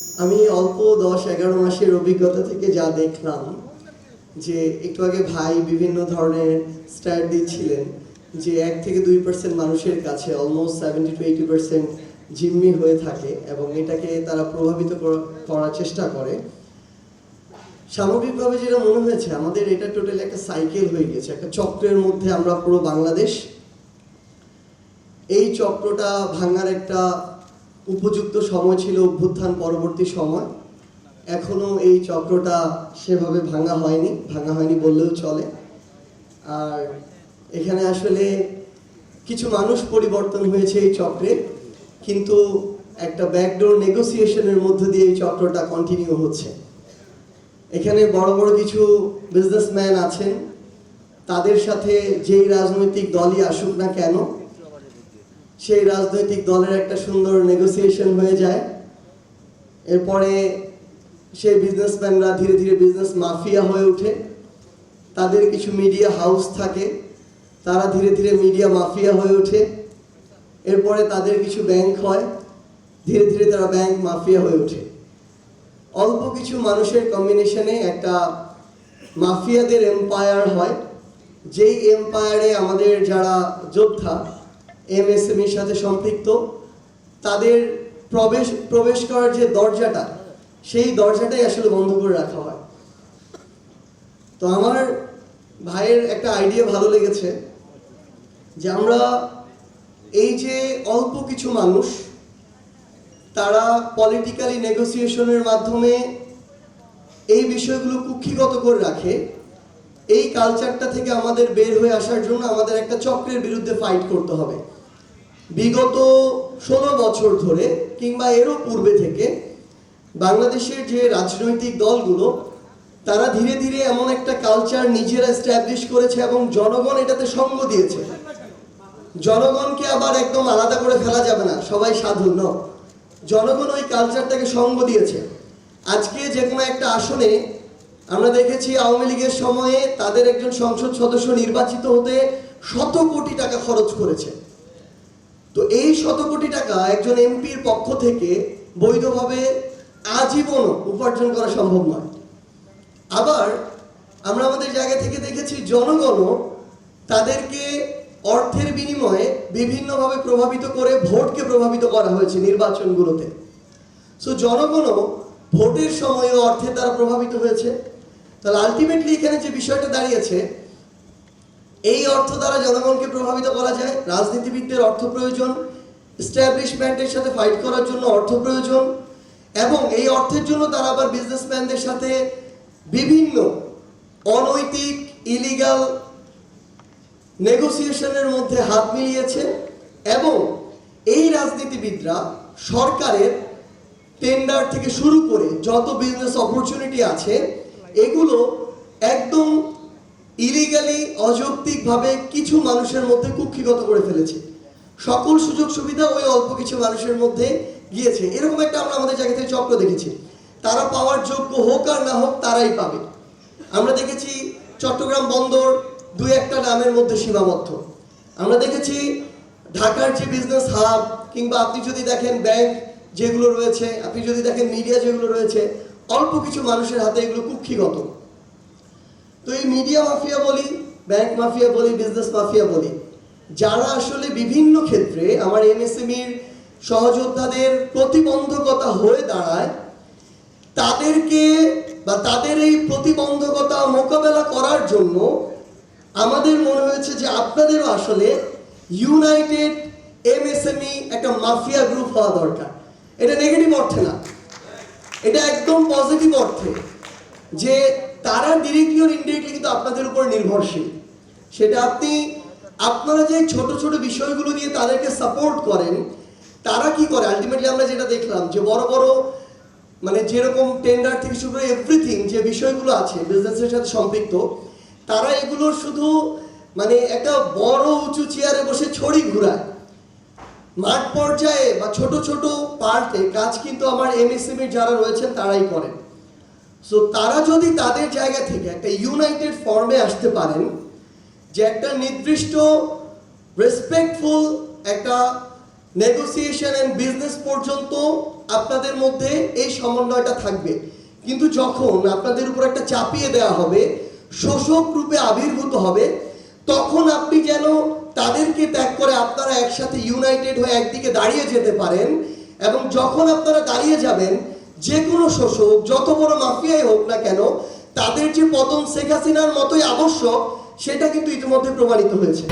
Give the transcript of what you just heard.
আমি অল্প 10-11 মাসের অভিজ্ঞতা থেকে যা দেখলাম, যে একটু আগে ভাই বিভিন্ন ধরনের স্ট্যাট দিচ্ছিলেন যে 1-2% মানুষের কাছে অলমোস্ট 70-80% জিম্মি হয়ে থাকে এবং এটাকে তারা প্রভাবিত করার চেষ্টা করে। সামগ্রিকভাবে যেটা মনে হয়েছে, আমাদের এটা টোটালি একটা সাইকেল হয়ে গেছে, একটা চক্রের মধ্যে আমরা পুরো বাংলাদেশ। এই চক্রটা ভাঙার একটা উপযুক্ত সময় ছিল অভ্যুত্থান পরবর্তী সময়। এখনো এই চক্রটা সেভাবে ভাঙা হয়নি বললেও চলে। আর এখানে আসলে কিছু মানুষ পরিবর্তন হয়েছে এই চক্রে, কিন্তু একটা ব্যাকডোর নেগোসিয়েশনের মধ্যে দিয়ে এই চক্রটা কন্টিনিউ হচ্ছে। এখানে বড় বড় কিছু বিজনেসম্যান আছেন, তাদের সাথে যেই রাজনৈতিক দলই আসুক না কেন, সেই রাজনৈতিক দলের একটা সুন্দর নেগোসিয়েশন হয়ে যায়। এরপরে সেই বিজনেসম্যানরা ধীরে ধীরে বিজনেস মাফিয়া হয়ে ওঠে। তাদের কিছু মিডিয়া হাউস থাকে, তারা ধীরে ধীরে মিডিয়া মাফিয়া হয়ে ওঠে। এরপরে তাদের কিছু ব্যাংক হয়, ধীরে ধীরে তারা ব্যাংক মাফিয়া হয়ে ওঠে। অল্প কিছু মানুষের কম্বিনেশনে একটা মাফিয়াদের এম্পায়ার হয়, যেই এম্পায়ারে আমাদের যারা যোদ্ধা এমএসএমইর সাথে সম্পৃক্ত, তাদের প্রবেশ করার যে দরজাটা, সেই দরজাটাই আসলে বন্ধ করে রাখা হয়। তো আমার ভাইয়ের একটা আইডিয়া ভালো লেগেছে, যে আমরা এই যে অল্প কিছু মানুষ, তারা পলিটিক্যালি নেগোসিয়েশনের মাধ্যমে এই বিষয়গুলো কুক্ষিগত করে রাখে। এই কালচারটা থেকে আমাদের বের হয়ে আসার জন্য আমাদের একটা চক্রের বিরুদ্ধে ফাইট করতে হবে। বিগত 16 বছর ধরে কিংবা এরও পূর্বে থেকে বাংলাদেশের যে রাজনৈতিক দলগুলো, তারা ধীরে ধীরে এমন একটা কালচার নিজেরা এস্টাবলিশ করেছে এবং জনগণ এটাতে সঙ্গ দিয়েছে। জনগণকে আবার একদম আলাদা করে ফেলা যাবে না, সবাই সাধু ন, জনগণ ওই কালচারটাকে সঙ্গ দিয়েছে। আজকে যে কোনো একটা আসনে আমরা দেখেছি আওয়ামী লীগের সময়ে তাদের একজন সংসদ সদস্য নির্বাচিত হতে 100 কোটি টাকা খরচ করেছে। তো এই 100 কোটি টাকা একজন এমপির পক্ষ থেকে বৈধভাবে আজীবন উপার্জন করা সম্ভব নয়। আবার আমরা আমাদের জায়গা থেকে দেখেছি জনগণও তাদেরকে অর্থের বিনিময়ে বিভিন্নভাবে প্রভাবিত করে ভোটকে প্রভাবিত করা হয়েছে নির্বাচনগুলোতে। সো জনগণও ভোটের সময়ও অর্থের দ্বারা প্রভাবিত হয়েছে। তাহলে আলটিমেটলি এখানে যে বিষয়টা দাঁড়িয়েছে, এই অর্থ দ্বারা জনগণকে প্রভাবিত করা যায়। রাজনীতিবিদদের অর্থ প্রয়োজন, এস্টাবলিশমেন্টের সাথে ফাইট করার জন্য অর্থ প্রয়োজন, এবং এই অর্থের জন্য তারা আবার বিজনেসম্যানদের সাথে বিভিন্ন অনৈতিক ইলিগাল নেগোসিয়েশনের মধ্যে হাত মিলিয়েছে। এবং এই রাজনীতিবিদরা সরকারের টেন্ডার থেকে শুরু করে যত বিজনেস অপরচুনিটি আছে, এগুলো একদম ইলিগালি অযৌক্তিকভাবে কিছু মানুষের মধ্যে কুক্ষিগত করে ফেলেছে। সকল সুযোগ সুবিধা ওই অল্প কিছু মানুষের মধ্যে গিয়েছে। এরকম একটা আমরা আমাদের জায়গা থেকে চক্র দেখেছি। তারা পাওয়ার যোগ্য হোক আর না হোক, তারাই পাবে। আমরা দেখেছি চট্টগ্রাম বন্দর 2-1টা নামের মধ্যে সীমাবদ্ধ। আমরা দেখেছি ঢাকার যে বিজনেস হাব, কিংবা আপনি যদি দেখেন ব্যাংক যেগুলো রয়েছে, আপনি যদি দেখেন মিডিয়া যেগুলো রয়েছে, অল্প কিছু মানুষের হাতে এগুলো কুক্ষিগত। তো এই মিডিয়া মাফিয়া বলি, ব্যাংক মাফিয়া বলি, বিজনেস মাফিয়া বলি, যারা আসলে বিভিন্ন ক্ষেত্রে আমার এমএসএমইর সহযোদ্ধাদের প্রতিবন্ধকতা হয়ে দাঁড়ায়, তাদেরকে বা তাদের এই প্রতিবন্ধকতা মোকাবেলা করার জন্য আমাদের মনে হয়েছে যে আপনাদেরও আসলে ইউনাইটেড এমএসএমই একটা মাফিয়া গ্রুপ হওয়া দরকার। এটা নেগেটিভ অর্থে না, এটা একদম পজিটিভ অর্থে, যে তারা ডিরেক্টলি আর ইনডিরেক্টলি কিন্তু আপনাদের উপর নির্ভরশীল। সেটা আপনারা যে ছোট ছোট বিষয়গুলো নিয়ে তাদেরকে সাপোর্ট করেন, তারা কি করে আলটিমেটলি আমরা যেটা দেখলাম, যে বড় বড় মানে যেরকম টেন্ডার থেকে শুরু করে এভরিথিং যে বিষয়গুলো আছে বিজনেসের সাথে সম্পৃক্ত, তারা এগুলো শুধু মানে একটা বড় উঁচু চেয়ারে বসে ছড়ি ঘুরায়। মাঠ পর্যায়ে বা ছোট ছোট পার্টে কাজ কিন্তু আমার এমএসএমই যারা রয়েছেন তারাই করেন। সো তারা যদি তাদের জায়গা থেকে একটা ইউনাইটেড ফর্মে আসতে পারেন, যে একটা নির্দিষ্ট রেসপেক্টফুল একটা নেগোসিয়েশন এন্ড বিজনেস পর্যন্ত আপনাদের মধ্যে এই সমন্বয়টা থাকবে, কিন্তু যখন আপনাদের উপর একটা চাপিয়ে দেওয়া হবে, শোষক রূপে আবির্ভূত হবে, তখন আপনি যেন তাদেরকে ত্যাগ করে আপনারা একসাথে ইউনাইটেড হয়ে একদিকে দাঁড়িয়ে যেতে পারেন। এবং যখন আপনারা দাঁড়িয়ে যাবেন, যে কোনো শোষক যত বড় মাফিয়াই হোক না কেন, তাদের যে পতন শেখ হাসিনার মতোই আবশ্যক, সেটা কিন্তু ইতিমধ্যে প্রমাণিত হয়েছে।